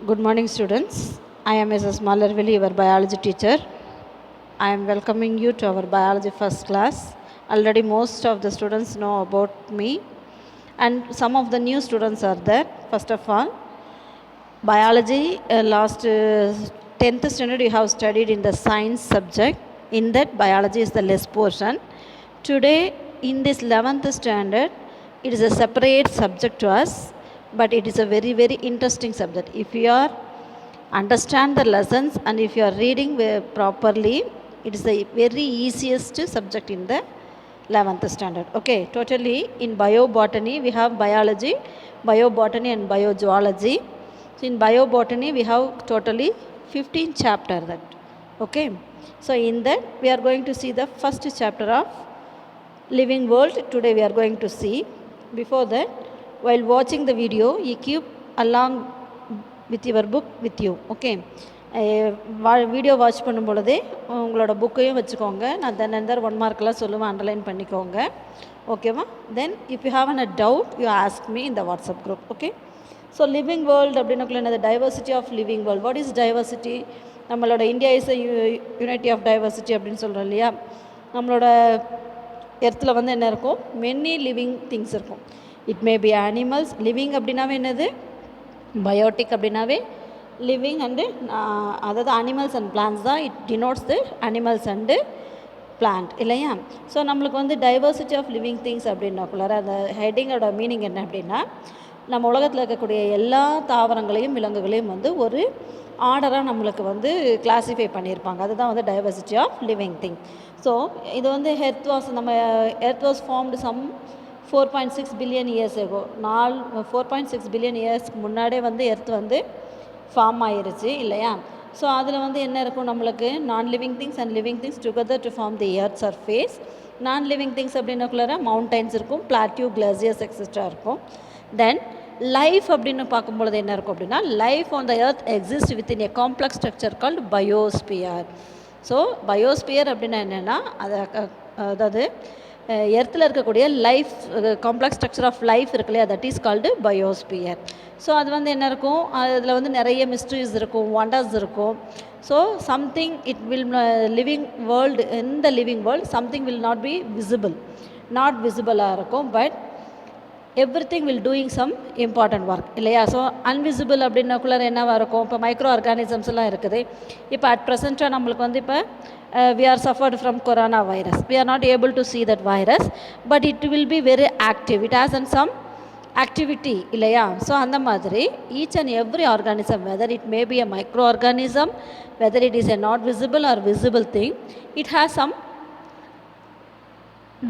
Good morning, students. I am Mrs. Malarvili, your biology teacher. I am welcoming you to our biology first class. Already, most of the students know about me, and some of the new students are there. First of all, biology, last 10th standard, you have studied in the science subject. In that, biology is the less portion. Today, in this 11th standard, it is a separate subject to us, but it is a very, very interesting subject. If you are understand the lessons and if you are reading properly, it is the very easiest subject in the 11th standard. Okay, totally in biobotany we have biology, biobotany and biozoology. So in biobotany we have totally 15 chapter that. Okay, so in that we are going to see the first chapter of living world. Today we are going to see. Before that, while watching the video, you keep along with your book with you. Okay, video watch பண்ணும் பொழுதே உங்களோட புக்கையும் வச்சுக்கோங்க. நான் தென் 1 மார்க்கெலாம் சொல்லுவேன், underline பண்ணிக்கோங்க. ஓகேவா? Then if you have an a doubt you ask me இந்த WhatsApp group. Okay, so living world அப்படின்னுக்குள்ள என்னது? Diversity of living world. What is diversity? நம்மளோட India is a unity of diversity அப்படின்னு சொல்கிறோம் இல்லையா? நம்மளோட எர்த்தில் வந்து என்ன இருக்கும்? மெனி லிவிங் திங்ஸ் இருக்கும். It may be animals. Living அப்படின்னாவே என்னது? பயோட்டிக் அப்படின்னாவே லிவிங் அண்டு அதாவது அனிமல்ஸ் அண்ட் பிளான்ஸ் தான். It denotes the animals and plant இல்லையா? ஸோ நம்மளுக்கு வந்து டைவர்சிட்டி ஆஃப் லிவிங் திங்ஸ் அப்படின்னாக்குள்ளார அந்த ஹெட்டிங்கோட மீனிங் என்ன அப்படின்னா, நம்ம உலகத்தில் இருக்கக்கூடிய எல்லா தாவரங்களையும் விலங்குகளையும் வந்து ஒரு ஆர்டராக நம்மளுக்கு வந்து கிளாஸிஃபை பண்ணியிருப்பாங்க. அதுதான் வந்து diversity of living thing. So இது வந்து earth was formed some 4.6 billion years ago. 4.6 billion இயர்ஸ்க்கு முன்னாடியே வந்து எர்த் வந்து ஃபார்ம் ஆயிருச்சு இல்லையா? ஸோ அதில் வந்து என்ன இருக்கும்? நம்மளுக்கு non living things and living things together to form the earth surface. Non living things அப்படின்னக்குள்ளார மவுண்டைன்ஸ் இருக்கும், பிளாட்யூ, கிளேசியர்ஸ் எக்ஸெட்ரா இருக்கும். தென் லைஃப் அப்படின்னு பார்க்கும்பொழுது என்ன இருக்கும் அப்படின்னா, life on the earth exist within a complex structure called biosphere. So biosphere அப்படின்னா என்னென்னா, அதாவது எர்த்தில் இருக்கக்கூடிய life complex structure of life இருக்கு இல்லையா, that is called biosphere. So அது வந்து என்ன இருக்கும்? அதில் வந்து நிறைய மிஸ்ட்ரிஸ் இருக்கும், வண்டர்ஸ் இருக்கும். So something it will living world, இந்த living world something will not be visible, not விசிபிளாக இருக்கும். But everything will doing some important work இல்லையா? ஸோ அன்விசிபிள் அப்படின்னக்குள்ளார என்னவாக இருக்கும்? இப்போ மைக்ரோ ஆர்கானிசம்ஸ் எல்லாம் இருக்குது. இப்போ அட் ப்ரெசென்ட்டாக நம்மளுக்கு வந்து இப்போ we are suffered from coronavirus. We are not able to see that virus, but it will be very active. It has some activity இல்லையா? ஸோ அந்த மாதிரி each and every organism, whether it may be a microorganism, whether it is a not visible or visible thing, it has some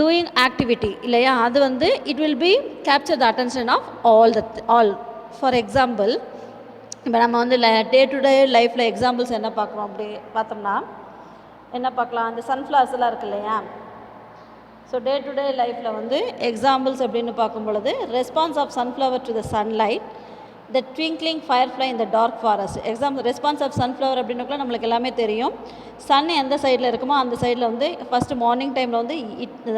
doing activity இல்லையா? அது வந்து it will be capture the attention of all. For example, இப்போ நம்ம வந்து day to day லைஃப்பில் examples என்ன பார்க்குறோம் அப்படி பார்த்தோம்னா என்ன பார்க்கலாம்? அந்த சன்ஃப்ளவர்ஸ் எல்லாம் இருக்கு இல்லையா? ஸோ டே டு டே லைஃப்பில் வந்து எக்ஸாம்பிள்ஸ் அப்படின்னு பார்க்கும் பொழுது, response of sunflower to the sunlight, the twinkling firefly in the dark forest. Response of sunflower அப்படின்னுக்குள்ள நம்மளுக்கு எல்லாமே தெரியும். சன் எந்த சைடில் இருக்குமோ அந்த சைடில் வந்து ஃபஸ்ட்டு மார்னிங் டைமில் வந்து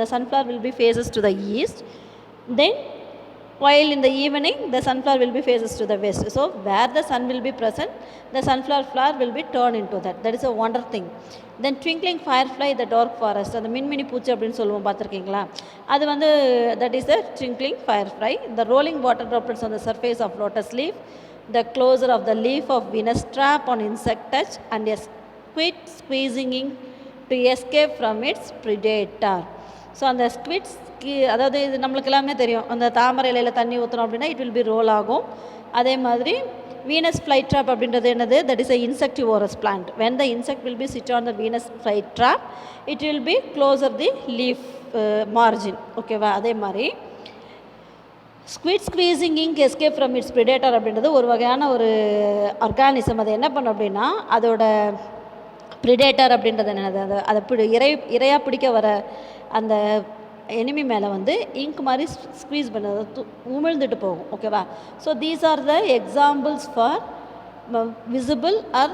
the sunflower will be faces to the east. Then while in the evening the sunflower will be faces to the west. So where the sun will be present, the sunflower flower will be turned into that. That is a wonder thing. Then twinkling firefly in the dark forest, அந்த மின்மினி பூச்சி அப்படின்னு சொல்லுவோம், பார்த்துருக்கீங்களா? அது வந்து that is the twinkling firefly. The rolling water droplets on the surface of lotus leaf, the closure of the leaf of Venus trap on insect touch, and a squid squeezing in to escape from its predator. So அந்த squids அதாவது இது நம்மளுக்கு எல்லாமே தெரியும். அந்த தாமரை இலையில் தண்ணி ஊற்றணும் அப்படின்னா இட் வில் பி ரோல் ஆகும். அதே மாதிரி வீனஸ் ஃப்ளை ட்ராப் அப்படின்றது என்னது? That is a insectivorous plant. When the insect will be sit on the Venus fly trap, it will be closer the leaf margin. ஓகேவா? அதே மாதிரி squid squeezing ink escape from its predator அப்படின்றது ஒரு வகையான ஒரு organism. அது என்ன பண்ணும் அப்படின்னா, அதோட ப்ரிடேட்டர் அப்படின்றது என்னது? அதை இரையாக பிடிக்க வர அந்த எனிமி மேலே வந்து இங்க் மாதிரி ஸ்க்வீஸ் பண்ணது உமிழ்ந்துட்டு போகும். ஓகேவா? So these are the examples for visible or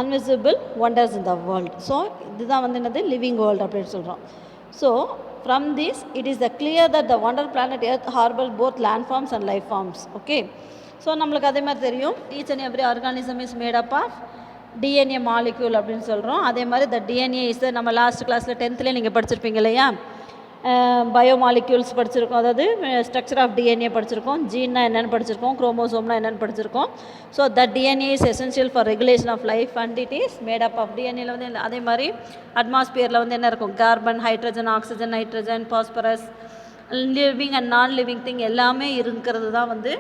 invisible wonders in the world. So இதுதான் வந்து என்னது? லிவிங் வேர்ல்டு அப்படின்னு சொல்கிறோம். So From this, it is clear that the wonder planet Earth harbors both landforms and life forms. Okay. So நம்மளுக்கு அதே மாதிரி தெரியும், each and every organism is made up of DNA molecule அப்படின்னு சொல்கிறோம். அதே மாதிரி த டிஎன்ஏ இஸ் நம்ம last கிளாஸில் 10th நீங்கள் படிச்சிருப்பீங்க இல்லையா, பயோமாலிக்யூல்ஸ் படிச்சிருக்கோம், அதாவது ஸ்ட்ரக்சர் ஆஃப் டிஎன்ஏ படிச்சிருக்கோம், ஜீன்னா என்னென்னு படிச்சிருக்கோம், குரோமோசோம்னா என்னென்னு படிச்சிருக்கோம். So that DNA is essential for regulation of life and it is made up of டிஎன்ஏல வந்து அதே மாதிரி அட்மாஸ்பியரில் வந்து என்ன இருக்கும், carbon, hydrogen, oxygen, nitrogen, phosphorus, living and non living thing எல்லாமே இருக்கிறது தான் வந்து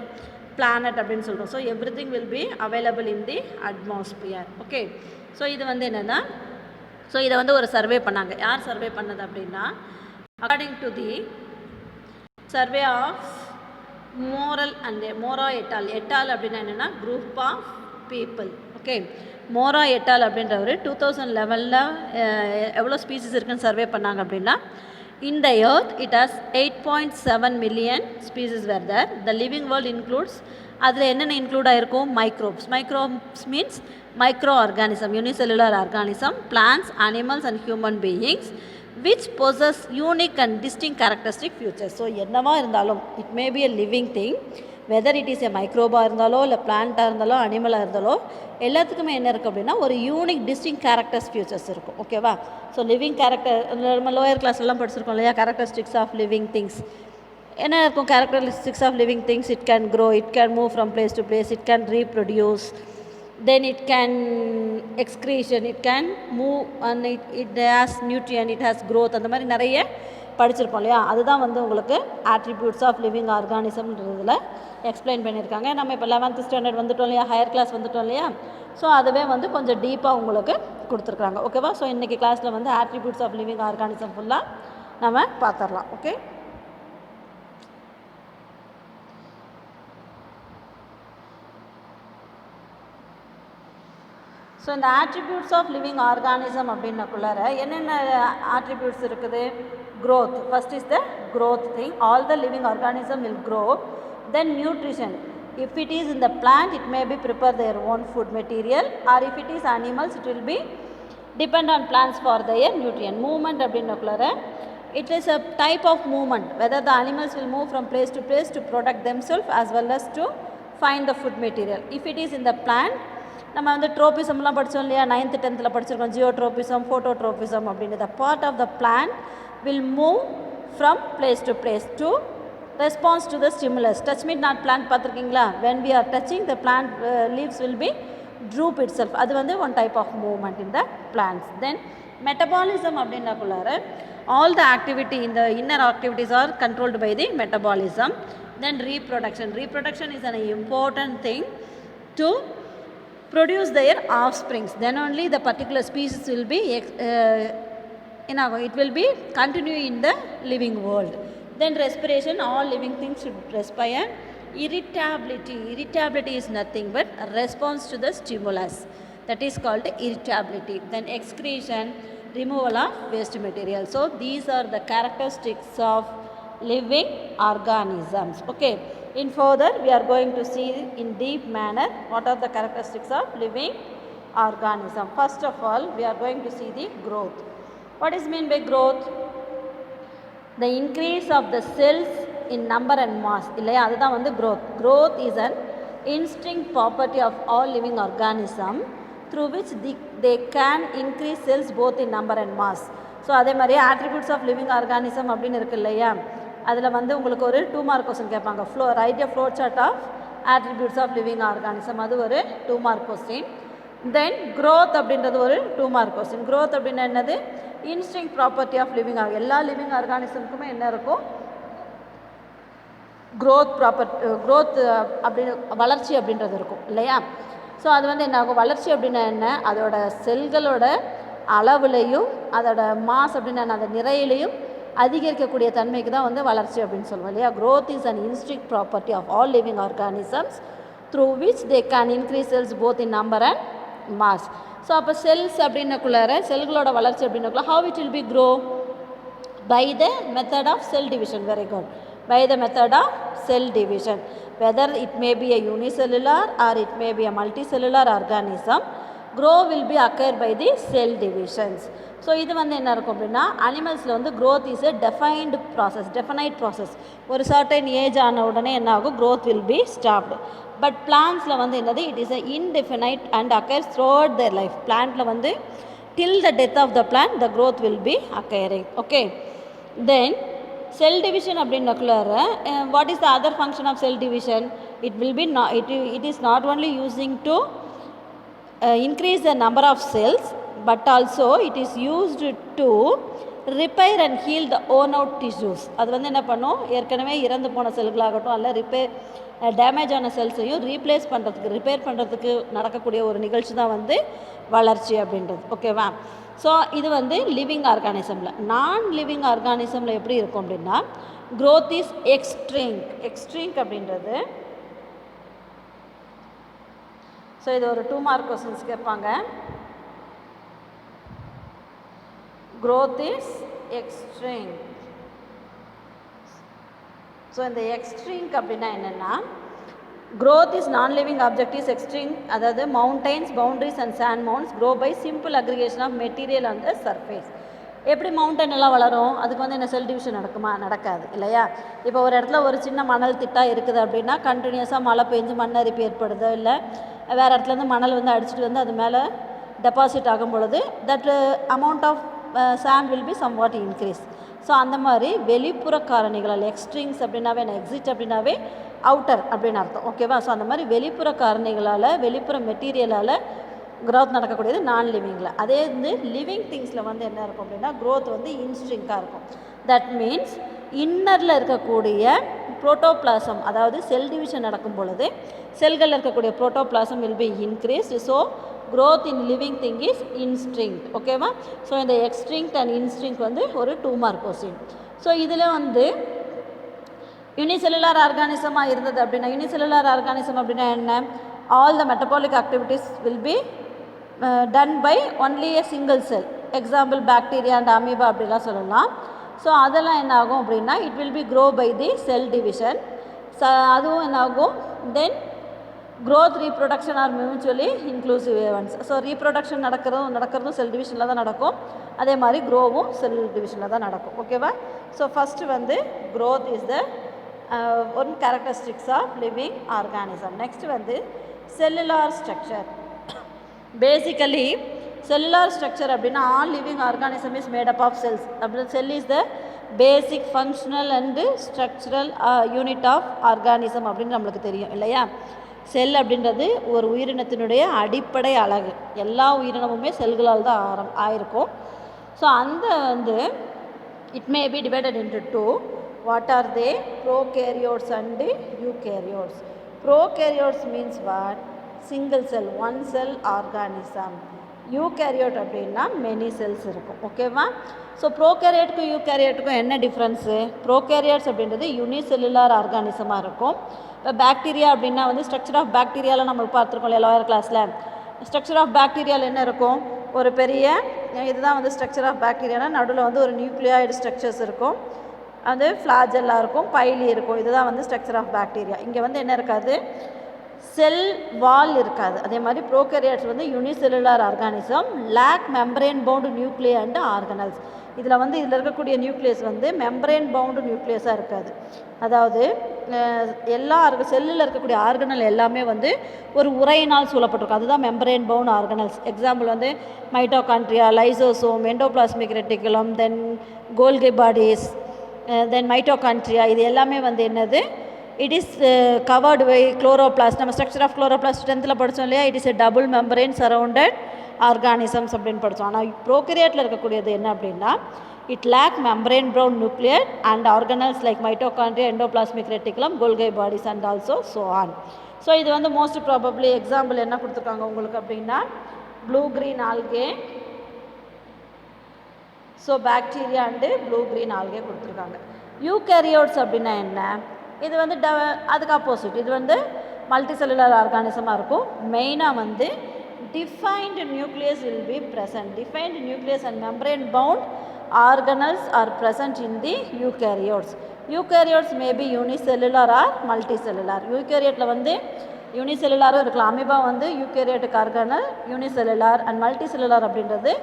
பிளானட் அப்படின்னு சொல்கிறோம். So everything will be available in the atmosphere. Okay. So இது வந்து என்னென்னா, ஸோ இதை வந்து ஒரு சர்வே பண்ணாங்க. யார் சர்வே பண்ணது அப்படின்னா, according to the survey of Mora et al அப்படின்னா என்னென்னா group of people. Okay. Mora et al அப்படின்றவர் 2011 எவ்வளோ ஸ்பீசிஸ் இருக்குன்னு சர்வே பண்ணாங்க அப்படின்னா, in the earth it has 8.7 million species were there. The living world includes, அதில் என்னென்ன இன்க்ளூட் ஆகிருக்கும், microbes means micro organism, unicellular organism, plants, animals and human beings which possess unique and distinct characteristic features. So என்னவா இருந்தாலும், it may be a living thing, whether it is a மைக்ரோபாக இருந்தாலோ இல்லை பிளான்ட்டாக இருந்தாலோ அனிமலாக இருந்தாலோ எல்லாத்துக்குமே என்ன இருக்குது அப்படின்னா ஒரு யூனிக் டிஸ்டிங் கேரக்டர்ஸ் ஃபியூச்சர்ஸ் இருக்கும். ஓகேவா. ஸோ லிவிங் கேரக்டர் நம்ம லோயர் கிளாஸ்லாம் படிச்சிருக்கோம் இல்லையா, கேரக்டரிஸ்டிக்ஸ் ஆஃப் லிவிங் திங்ஸ் என்ன இருக்கும், characteristics of living things, it can grow, it can move from place to place, it can reproduce, then it can excretion, it can move and it has nutrient, it has growth, அந்த மாதிரி நிறைய படிச்சிருப்போம் இல்லையா. அதுதான் வந்து உங்களுக்கு attributes of living ஆர்கானிசம்ன்றதில் explain பண்ணியிருக்காங்க. நம்ம இப்போ 11th ஸ்டாண்டர்ட் வந்துட்டோம் இல்லையா, ஹையர் கிளாஸ் வந்துட்டோம் இல்லையா. ஸோ அதுவே வந்து கொஞ்சம் டீப்பாக உங்களுக்கு கொடுத்துருக்குறாங்க. ஓகேவா. ஸோ இன்றைக்கி கிளாஸில் வந்து ஆட்ரிபியூட்ஸ் ஆஃப் லிவிங் ஆர்கானிசம் ஃபுல்லாக நம்ம பார்த்துடலாம். ஓகே. ஸோ இந்த ஆட்ரிபியூட்ஸ் ஆஃப் லிவிங் ஆர்கானிசம் அப்படின்னக்குள்ளார என்னென்ன ஆட்ரிபியூட்ஸ் இருக்குது, growth. First is the growth thing. All the living organism will grow. Then nutrition. If it is in the plant, it may be prepare their own food material, or if it is animals, it will be depend on plants for their nutrient. Movement அப்படின்னக்குள்ளார it is a type of movement, whether the animals will move from place to place to protect themselves as well as to find the food material. If it is in the plant, நம்ம வந்து ட்ரோபிசம்லாம் படித்தோம் இல்லையா, 9th 10th படிச்சிருக்கோம், geotropism, phototropism அப்படின்னு. The part of the plant will move from place to place to response to the stimulus. Touch me not plant பார்த்துருக்கீங்களா, when we are touching the plant leaves will be droop itself. அது வந்து one type of movement in the plants. Then metabolism அப்படின்னாக்குள்ளார all the activity in the inner activities are controlled by the metabolism. Then reproduction is an important thing to produce their offsprings. Then only the particular species will be it will be continue in the living world. Then respiration, all living things should respire. Irritability is nothing but a response to the stimulus, that is called irritability. Then excretion, removal of waste material. So these are the characteristics of living organisms. Okay. In further we are going to see in deep manner what are the characteristics of living organism. First of all, we are going to see the growth. What is meant by growth? The increase of the cells in number and mass. இல்லையா, அதுதான் வந்து growth. Growth is an instinct property of all living organism through which they can increase cells both in number and mass. So அதே மாதிரி attributes of living organism அப்படின்னு இருக்கு இல்லையா, அதில் வந்து உங்களுக்கு ஒரு 2 mark கொஸ்டின் கேட்பாங்க. Write a flow chart of attributes of living organism, அது ஒரு 2 mark கொஸ்டின். தென் growth அப்படின்றது ஒரு 2 mark கொஸ்டின். growth அப்படின்னா என்னது, இன்ஸ்டிங்க்ட் ப்ராப்பர்ட்டி ஆஃப் லிவிங் எல்லா லிவிங் ஆர்கானிசமுக்குமே என்ன இருக்கும், growth அப்படின்னு வளர்ச்சி அப்படின்றது இருக்கும் இல்லையா. ஸோ அது வந்து என்ன ஆகும், வளர்ச்சி அப்படின்னா என்ன, அதோட செல்களோட அளவுலையும் அதோட மாஸ் அப்படின்னா அந்த நிறையிலையும் அதிகரிக்கக்கூடிய தன்மைக்கு தான் வந்து வளர்ச்சி அப்படின்னு சொல்லுவோம் இல்லையா. growth is an instinct property of all living organisms through which they can increase cells both in number and mass. So அப்போ செல்ஸ் அப்படின்னக்குள்ளார செல்களோட வளர்ச்சி அப்படின்னக்குள்ள how it will be grow, by the method of cell division. Very good. By the method of cell division, whether it may be a unicellular or it may be a multicellular organism, grow will be occur by the cell divisions. So இது வந்து என்ன இருக்கும் அப்படின்னா அனிமல்ஸில் வந்து growth is a defined process. ஒரு certain age ஆன உடனே என்ன ஆகும், growth will be stopped. But பிளான்ஸில் வந்து என்னது, it is a indefinite and occurs throughout their life. பிளான்ட்டில் வந்து till the death of the plant the growth will be occurring. Okay, then cell division அப்படின்னக்குள்ளார what is the other function of cell division? It will be it is not only using to increase the number of cells, but also it is used to repair and heal the worn out tissues. அது வந்து என்ன பண்ணும், ஏற்கனவே இறந்து போன செல்களாகட்டும் அல்ல damage ஆன செல்ஸையும் repair பண்ணுறதுக்கு நடக்கக்கூடிய ஒரு நிகழ்ச்சி தான் வந்து வளர்ச்சி அப்படின்றது. ஓகேவா? ஸோ இது வந்து லிவிங் ஆர்கானிசமில். நான் லிவிங் ஆர்கானிசமில் எப்படி இருக்கும் அப்படின்னா growth is extrinsic அப்படின்றது. ஸோ இது ஒரு 2 மார்க் கொஸ்டின்ஸ் கேட்பாங்க. growth is extrinsic. ஸோ இந்த extrinsic அப்படின்னா என்னென்னா, growth is non-living object is extrinsic, அதாவது mountains, boundaries and sand mounds grow by simple aggregation of material on the surface. எப்படி mountain எல்லாம் வளரும், அதுக்கு வந்து என்ன செல் டிவிஷன் நடக்குமா? நடக்காது இல்லையா? இப்போ ஒரு இடத்துல ஒரு சின்ன மணல் திட்டா இருக்குது அப்படின்னா கண்டினியூஸாக மழை பெஞ்சு மண்ணரிப்பு ஏற்படுதோ இல்லை வேறு இடத்துலேருந்து மணல் வந்து அடிச்சுட்டு வந்து அது மேலே டெபாசிட் ஆகும் பொழுது that amount of sand will be somewhat increase. So அந்த மாதிரி வெளிப்புற காரணிகளால் எக்ஸ்ட்ரிங்ஸ் அப்படின்னாவே என்ன, எக்ஸிட் அப்படின்னாவே அவுட்டர் அப்படின்னு அர்த்தம். ஓகேவா? ஸோ அந்த மாதிரி வெளிப்புற காரணிகளால் வெளிப்புற மெட்டீரியலால் க்ரோத் நடக்கக்கூடியது நான் லிவிங்கில். அதே வந்து லிவிங் திங்ஸில் வந்து என்ன இருக்கும் அப்படின்னா க்ரோத் வந்து இன்ஸ்ட்ரிங்காக இருக்கும். தட் மீன்ஸ் இன்னரில் இருக்கக்கூடிய புரோட்டோபிளாசம், அதாவது செல் டிவிஷன் நடக்கும் பொழுது செல்களில் இருக்கக்கூடிய protoplasm will be increased. So growth in living thing is instinct. ஓகேவா? ஸோ இந்த எக்ஸ்ட்ரிங்க்ட் அண்ட் இன்ஸ்ட்ரிங்க்ட் வந்து ஒரு 2 மார்க் கொஸ்டின். ஸோ இதில் வந்து யூனிசெல்லுலார் ஆர்கானிசமாக இருந்தது அப்படின்னா, யூனிசெல்லுலார் ஆர்கானிசம் அப்படின்னா என்ன, all the metabolic activities will be done by only a single cell. Example bacteria and amoeba அப்படிலாம் சொல்லலாம். ஸோ அதெல்லாம் என்ன ஆகும் அப்படின்னா it will be grow by the cell division. அதுவும் என்ன ஆகும், then growth, reproduction are mutually inclusive events. So reproduction நடக்கிறதும் செல் டிவிஷனில் தான் நடக்கும். அதே மாதிரி க்ரோவும் செல் டிவிஷனில் தான் நடக்கும். ஓகேவா? ஸோ ஃபஸ்ட்டு வந்து growth is the one characteristics of living organism. Next வந்து cellular structure. Basically cellular structure அப்படின்னா all living organism is made up of cells. அப்படி cell is the basic functional and structural unit of organism அப்படின்னு நம்மளுக்கு தெரியும் இல்லையா? செல் அப்படின்றது ஒரு உயிரினத்தினுடைய அடிப்படை அழகு. எல்லா உயிரினமுமே செல்களால் தான் ஆயிருக்கும். ஸோ அந்த வந்து it may be divided into 2. What are they? Prokaryotes and eukaryotes. Prokaryotes means what? Single cell, one cell organism. Eukaryote அப்படின்னா மெனி செல்ஸ் இருக்கும். ஓகேவா? ஸோ ப்ரோகேரியோட்டுக்கும் யூகேரியோட்டுக்கும் என்ன டிஃப்ரென்ஸு? ப்ரோகேரியோட்ஸ் அப்படின்றது யூனிசெல்லுலார் ஆர்கானிசமாக இருக்கும். இப்போ பாக்டீரியா அப்படின்னா வந்து ஸ்ட்ரக்சர் ஆஃப் பாக்டீரியாவில் நம்ம பார்த்துருக்கோம் இல்லையா லோயர் கிளாஸில். ஸ்ட்ரக்சர் ஆஃப் பாக்டீரியாவில் என்ன இருக்கும், ஒரு பெரிய இதுதான் வந்து ஸ்ட்ரக்சர் ஆஃப் பாக்டீரியானா நடுவில் வந்து ஒரு நியூக்ளியாய்டு ஸ்ட்ரக்சர்ஸ் இருக்கும், அது ஃப்ளாஜெல்லாம் இருக்கும், பைலி இருக்கும். இதுதான் வந்து ஸ்ட்ரக்சர் ஆஃப் பாக்டீரியா. இங்கே வந்து என்ன இருக்காது, செல் வால் இருக்காது. அதே மாதிரி ப்ரோகேரியோட்ஸ் வந்து unicellular organism, lack membrane bound nuclei and organelles. இதில் வந்து இதில் இருக்கக்கூடிய நியூக்ளியஸ் வந்து மெம்பரேன் பவுண்டு நியூக்ளியஸாக இருக்காது. அதாவது எல்லா செல்லில் இருக்கக்கூடிய ஆர்கனல் எல்லாமே வந்து ஒரு உரையினால் சூழப்பட்டிருக்கும். அதுதான் மெம்பரேன் பவுண்ட் ஆர்கனல்ஸ். எக்ஸாம்பிள் வந்து mitochondria, lysosome, endoplasmic reticulum, then Golgi bodies, then mitochondria. இது எல்லாமே வந்து என்னது, it is covered by chloroplast. நம்ம ஸ்ட்ரக்சர் ஆஃப் குளோரோபிளாஸ்ட் 10th படித்தோம் இல்லையா? It is a double membrane surrounded organisms அப்படின்னு படித்தோம். ஆனால் ப்ரோகேரியோட்டில் இருக்கக்கூடியது என்ன அப்படின்னா இட் லேக் மெம்பரேன் ப்ரௌன் nuclear and organelles like mitochondria, endoplasmic reticulum, Golgi bodies and also so on. So இது வந்து மோஸ்ட் ப்ராபப்ளி எக்ஸாம்பிள் என்ன கொடுத்துருக்காங்க உங்களுக்கு அப்படின்னா blue green algae. So bacteria and blue green algae கொடுத்துருக்காங்க. யூகேரியோட்ஸ் அப்படின்னா என்ன, இது வந்து அதுக்கு ஆப்போசிட். இது வந்து மல்டி செல்லுலர் ஆர்கானிசமாக இருக்கும். மெயினாக வந்து defined nucleus will be present. Defined nucleus and membrane bound organelles are present in the eukaryotes. Eukaryotes may be unicellular or multicellular. Eukaryoteல வந்து யூனிசெல்லுலாரும் இருக்கலாம். அமீபா வந்து eukaryotic organelle, unicellular and multicellular அப்படின்றது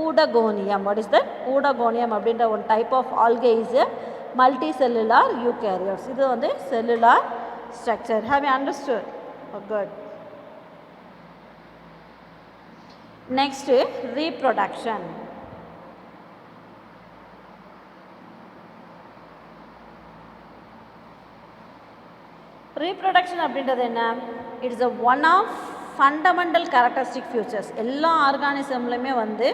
oedogonium. What is that? Oedogonium அப்படின்ற ஒரு type of algae is a multicellular eukaryotes. இது வந்து cellular structure. Have you understood? Oh, good. Next, reproduction. Reproduction அப்படின்றது என்ன? It is a one of fundamental characteristic features. எல்லா ஆர்கானிசம்லையுமே வந்து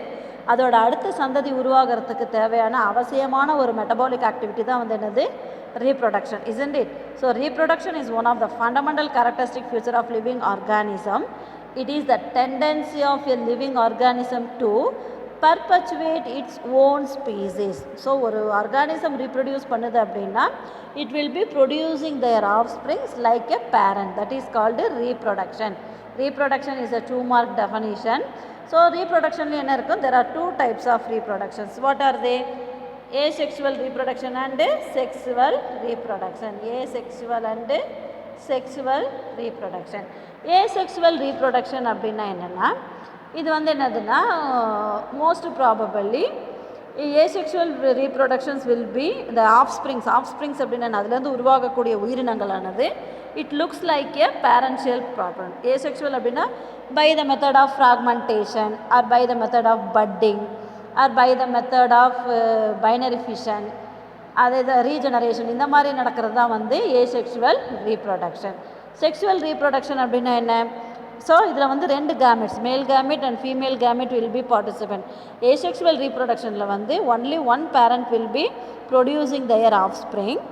அதோட அடுத்த சந்ததி உருவாகிறதுக்கு தேவையான அவசியமான ஒரு மெட்டபாலிக் ஆக்டிவிட்டி தான் வந்து என்னது? Reproduction, isn't it? So reproduction is one of the fundamental characteristic feature of living organism. It is the tendency of a living organism to perpetuate its own species. So ஒரு organism reproduce பண்ணுது அப்படின்னா it will be producing their offsprings like a parent. That is called reproduction. Reproduction is a 2-mark definition. So reproduction என்ன இருக்கும்? There are 2 types of reproductions. What are they? Asexual reproduction and sexual reproduction. Asexual and sexual reproduction. Asexual reproduction அப்படின்னா என்னென்னா இது வந்து என்னதுன்னா most probably asexual reproductions will be the offsprings அப்படின்னா அதுலேருந்து உருவாகக்கூடிய உயிரினங்களானது it looks like a parental pattern. Asexual அப்படின்னா by the method of fragmentation or by the method of budding or by the method of binary fission, அது regeneration, இந்த மாதிரி நடக்கிறது தான் வந்து asexual reproduction. Sexual reproduction அப்படின்னா என்ன? ஸோ இதில் வந்து 2 gametes, male gamete and female gamete will be participant. Asexual ரீப்ரொடக்ஷனில் வந்து only 1 parent will be producing their offspring.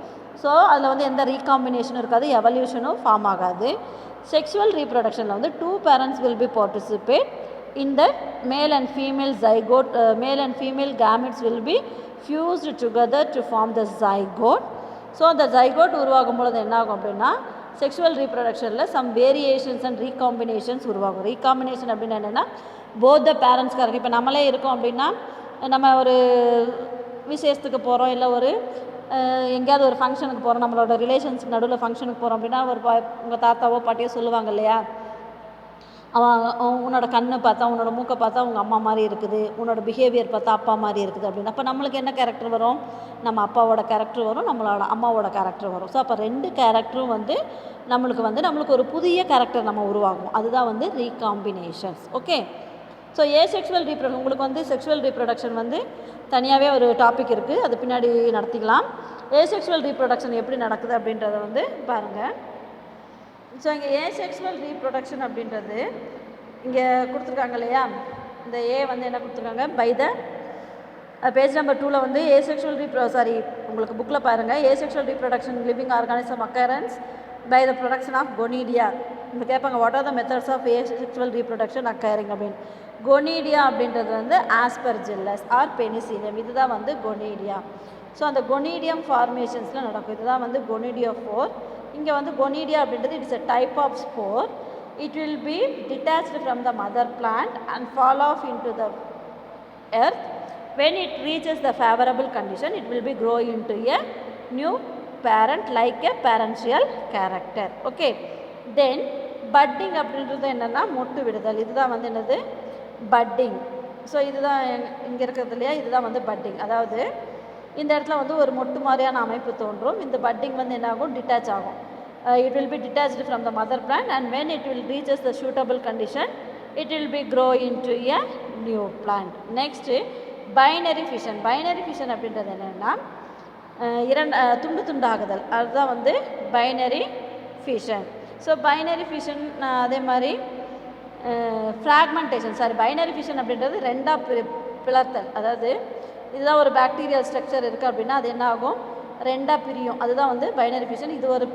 So அதில் வந்து எந்த ரீகாம்பினேஷனும் இருக்காது, எவல்யூஷனும் ஃபார்ம் ஆகாது. செக்ஷுவல் ரீப்ரொடக்ஷனில் வந்து 2 parents will be participate in the male and female zygote. Male and female gametes will be fused together to form the zygote. So அந்த zygote உருவாகும் பொழுது என்ன ஆகும் அப்படின்னா செக்ஷுவல் ரீப்ரொடக்ஷனில் சம் வேரியேஷன்ஸ் அண்ட் ரீகாம்பினேஷன்ஸ் உருவாகும். ரீகாம்பினேஷன் அப்படின்னா என்னென்னா போத் த பேரண்ட்ஸ்க்காக. இப்போ நம்மளே இருக்கோம் அப்படின்னா நம்ம ஒரு விசேஷத்துக்கு போகிறோம், இல்லை ஒரு எங்கேயாவது ஒரு ஃபங்க்ஷனுக்கு போகிறோம், நம்மளோட ரிலேஷன்ஸ்க்கு நடுவில் ஃபங்க்ஷனுக்கு போகிறோம் அப்படின்னா ஒரு உங்கள் தாத்தாவோ பாட்டியோ சொல்லுவாங்க இல்லையா, உன்னோட கண்ணை பார்த்தா உன்னோட மூக்கை பார்த்தா உங்கள் அம்மா மாதிரி இருக்குது, உன்னோட பிஹேவியர் பார்த்தா அப்பா மாதிரி இருக்குது அப்படின்னு. அப்போ நம்மளுக்கு என்ன கேரக்டர் வரும்? நம்ம அப்பாவோட கேரக்டர் வரும், நம்மளோட அம்மாவோட கேரக்டர் வரும். ஸோ அப்போ 2 கேரக்டரும் வந்து நம்மளுக்கு ஒரு புதிய கேரக்டர் நம்ம உருவாகும். அதுதான் வந்து ரீகாம்பினேஷன்ஸ். ஓகே. ஸோ ஏசெக்சுவல் உங்களுக்கு வந்து செக்ஷுவல் ரீப்ரொடக்ஷன் வந்து தனியாகவே ஒரு டாபிக் இருக்குது, அது பின்னாடி நடத்திக்கலாம். ஏசெக்சுவல் ரீப்ரொடக்ஷன் எப்படி நடக்குது அப்படின்றத வந்து பாருங்கள். ஸோ இங்கே ஏசெக்சுவல் ரீப்ரொடக்ஷன் அப்படின்றது இங்கே கொடுத்துருக்காங்க இல்லையா, இந்த ஏ வந்து என்ன கொடுத்துருக்காங்க, பை த பேஜ் நம்பர் 2ல் வந்து ஏசெக்சுவல் உங்களுக்கு புக்கில் பாருங்கள், asexual reproduction living organism occurrence by the production of conidia. இப்போ கேட்பாங்க what are the methods of asexual reproduction occurring அப்படின்னு. கொனீடியா அப்படின்றது வந்து ஆஸ்பெர்ஜில்லஸ் ஆர் பெனிசிலியம், இதுதான் வந்து கொனீடியா. ஸோ அந்த கொனீடியம் ஃபார்மேஷன்ஸில் நடக்கும். இதுதான் வந்து கொனீடியா 4. இங்கே வந்து கொனீடியா அப்படின்றது it's a type of spore. It will be detached from the mother plant and fall off into the earth. When it reaches the favorable condition, it will be grow into a new parent like a parental character. Okay. Then budding அப்படின்றது என்னென்னா மொட்டு விடுதல். இதுதான் வந்து என்னது budding. So இதுதான் இங்கே இருக்கிறது இல்லையா, இதுதான் வந்து budding. அதாவது இந்த இடத்துல வந்து ஒரு மொட்டு மாதிரியான அமைப்பு தோன்றும். இந்த budding வந்து என்ன ஆகும், டிட்டாச் ஆகும். It will be detached from the mother plant and when it will reaches the suitable condition, it will be grow into a new plant. Next, binary fission. Binary fission அப்படின்றது என்னென்னா துண்டு துண்டாகுதல், அதுதான் வந்து binary fission. So binary fission அதே மாதிரி fragmentation, binary fission அப்படின்றது 2ஆக பிளத்தல். அதாவது இதுதான் ஒரு பாக்டீரியல் ஸ்ட்ரக்சர் இருக்குது அப்படின்னா அது என்ன ஆகும், 2ஆக பிரியும். அதுதான் வந்து பைனரி ஃபிஷன். இது ஒரு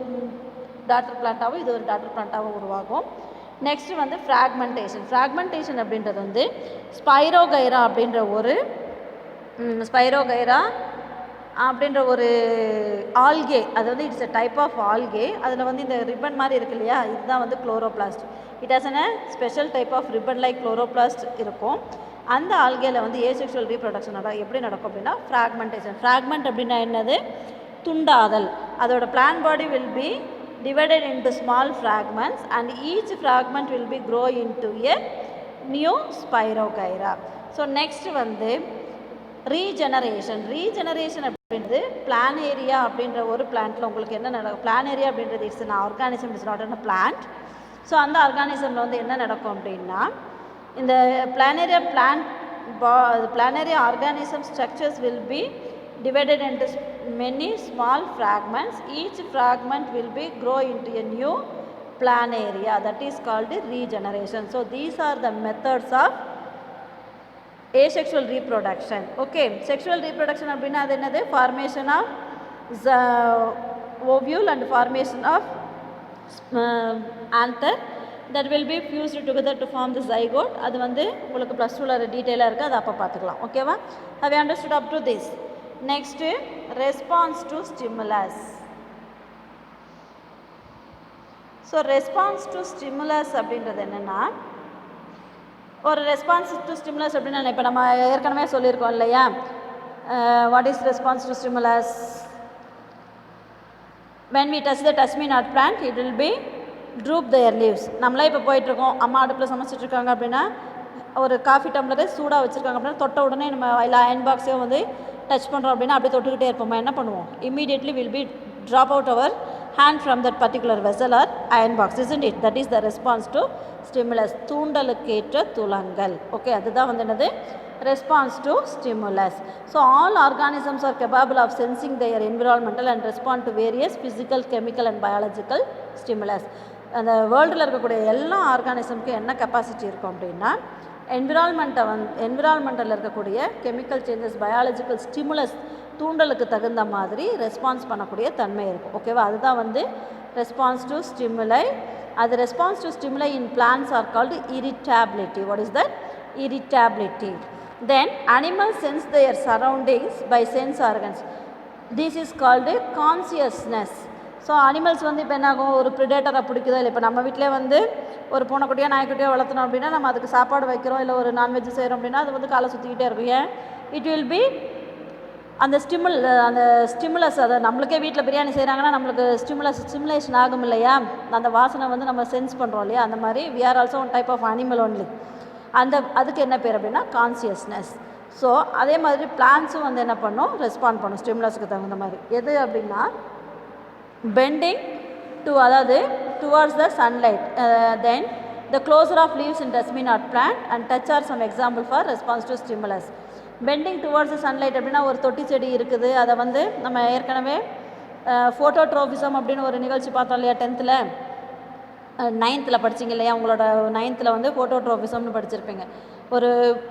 டாட்டர் பிளான்ட்டாகவும் இது ஒரு டாட்டர் பிளான்ட்டாகவும் உருவாகும். நெக்ஸ்ட் வந்து ஃப்ராக்மெண்டேஷன். ஃப்ராக்மெண்டேஷன் அப்படின்றது வந்து ஸ்பைரோகைரா அப்படின்ற ஒரு ஆல்கே, அது வந்து it's a type of algae. அதில் வந்து இந்த ரிப்பன் மாதிரி இருக்கு இல்லையா, இதுதான் வந்து chloroplast. It has a special type of ribbon like chloroplast இருக்கும். அந்த ஆல்கேல வந்து ஏசெக்சுவல் ரீப்ரொடக்ஷன் எப்படி நடக்கும் அப்படின்னா ஃப்ராக்மெண்டேஷன். ஃப்ராக்மெண்ட் அப்படின்னா என்னது, துண்டாதல். அதோட plan body will be divided into small fragments, and each fragment will be grow into a new spirogyra. So next வந்து ரீஜெனரேஷன். ரீஜெனரேஷன் அப்படின்றது பிளானேரியா அப்படின்ற ஒரு பிளான்ட்டில் உங்களுக்கு என்ன நடக்கும்? பிளானேரியா அப்படின்றது it's an organism, it's not a plant. So அந்த ஆர்கானிசமில் வந்து என்ன நடக்கும் அப்படின்னா, இந்த planaria planaria organism structures will be divided into many small fragments. Each fragment will be grow into a new planaria, that is called regeneration. So these are the methods of asexual reproduction. Okay, sexual reproduction அப்படின்னா அது என்னது? formation of ovule and formation of anther that will be fused together to form the zygote. அது வந்து உங்களுக்கு +2 ல டீடைலா இருக்கு, அது அப்போ பார்த்துக்கலாம். ஓகேவா? have you understood up to this? next, response to stimulus. so response to stimulus அப்படின்றது என்னன்னா, ஒரு ரெஸ்பான்ஸ் டு ஸ்டிமுலஸ் அப்படின்னா இப்போ நம்ம ஏற்கனவே சொல்லியிருக்கோம் இல்லையா, what is response to stimulus? when we touch the touch me not plant, it will be droop their leaves. நம்மளே இப்போ போயிட்டுருக்கோம், அம்மா அடுப்பில் சமைச்சிட்ருக்காங்க அப்படின்னா, ஒரு காஃபி டம்ளரை சூடாக வச்சுருக்காங்க அப்படின்னா, தொட்ட உடனே நம்ம இல்லை அயன் பாக்ஸையும் வந்து டச் பண்ணுறோம் அப்படின்னா அப்படியே தொட்டுக்கிட்டே இருப்போம். என்ன பண்ணுவோம்? immediately will be drop out our hand from that particular vessel or iron box, isn't it? that is the response to stimulus. தூண்டலுக்கேற்ற துலங்கல். ஓகே, அதுதான் வந்து என்னது? response to stimulus. so all organisms are capable of sensing their environmental and respond to various physical, chemical and biological stimulus. அந்த வேர்ல்டில் இருக்கக்கூடிய எல்லா ஆர்கானிசம்க்கு என்ன கெப்பாசிட்டி இருக்கும் அப்படின்னா, என்விரான்மெண்ட்டில் இருக்கக்கூடிய கெமிக்கல் சேஞ்சஸ், பயாலஜிக்கல் ஸ்டிமுலஸ், தூண்டலுக்கு தகுந்த மாதிரி ரெஸ்பான்ஸ் பண்ணக்கூடிய தன்மை இருக்கும். ஓகேவா? அதுதான் வந்து ரெஸ்பான்ஸ் டு ஸ்டிமுலை. அது response to stimuli in plants are called irritability. What is that? irritability. then animals sense their surroundings by sense organs. this is called consciousness. So animals வந்து இப்போ என்னாகும்? ஒரு ப்ரிடேட்டரை பிடிக்குதோ இல்லை, இப்போ நம்ம வீட்டிலே வந்து ஒரு பூனைக்குட்டியோ நாய்க்குட்டியோ வளர்த்தணும் அப்படின்னா, நம்ம அதுக்கு சாப்பாடு வைக்கிறோம் இல்லை ஒரு நான்வெஜ் செய்கிறோம் அப்படின்னா, அது வந்து காலை சுற்றிக்கிட்டே இருக்கும். ஏன்? இட் வில் பி அந்த ஸ்டிமுலஸ். அதை நம்மளுக்கே வீட்டில் பிரியாணி செய்கிறாங்கன்னா நம்மளுக்கு ஸ்டிமுலேஷன் ஆகும் இல்லையா, அந்த வாசனை வந்து நம்ம சென்ஸ் பண்ணுறோம் இல்லையா, அந்த மாதிரி we are also one type of animal only. அதுக்கு என்ன பேர் அப்படின்னா கான்சியஸ்னஸ். ஸோ அதே மாதிரி பிளான்ஸும் வந்து என்ன பண்ணும்? ரெஸ்பாண்ட் பண்ணும் ஸ்டிமுலஸுக்கு தகுந்த மாதிரி. எது அப்படின்னா bending to, அதாவது towards the sunlight. then the closure of leaves in touch me not plant and touch are some example for response to stimulus. bending towards the sunlight அப்படின்னா, ஒரு தொட்டி செடி இருக்குது, அதை வந்து நம்ம ஏற்கனவே ஃபோட்டோட்ரோபிசம் அப்படின்னு ஒரு நிகழ்ச்சி பார்த்தோம் இல்லையா, 10th 9th படிச்சிங்க இல்லையா, உங்களோட 9th வந்து ஃபோட்டோட்ரோபிசம்னு படிச்சிருப்பீங்க. ஒரு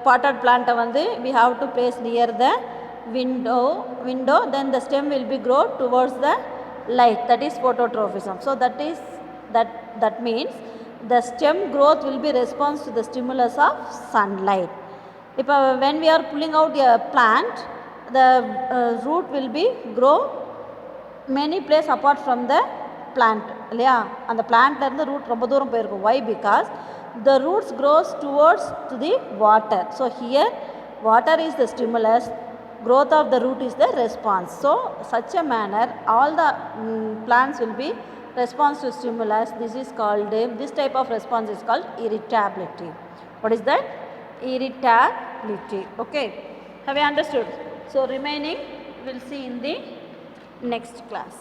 பாட்டட் பிளான்ட்டை வந்து we have to place near the window, then the stem will be grow towards the light, that is phototrophism. so that means the stem growth will be response to the stimulus of sunlight. இப்போ when we are pulling out a plant, the root will be grow many place apart from the plant இல்லையா, அந்த பிளான்ட்லேருந்து root ரொம்ப தூரம் போயிருக்கும். why? because the roots grows towards to the water. so here water is the stimulus, growth of the root is the response. so such a manner all the plants will be response to stimulus. This type of response is called irritability. what is that? irritability. okay, have you understood? so remaining we'll see in the next class.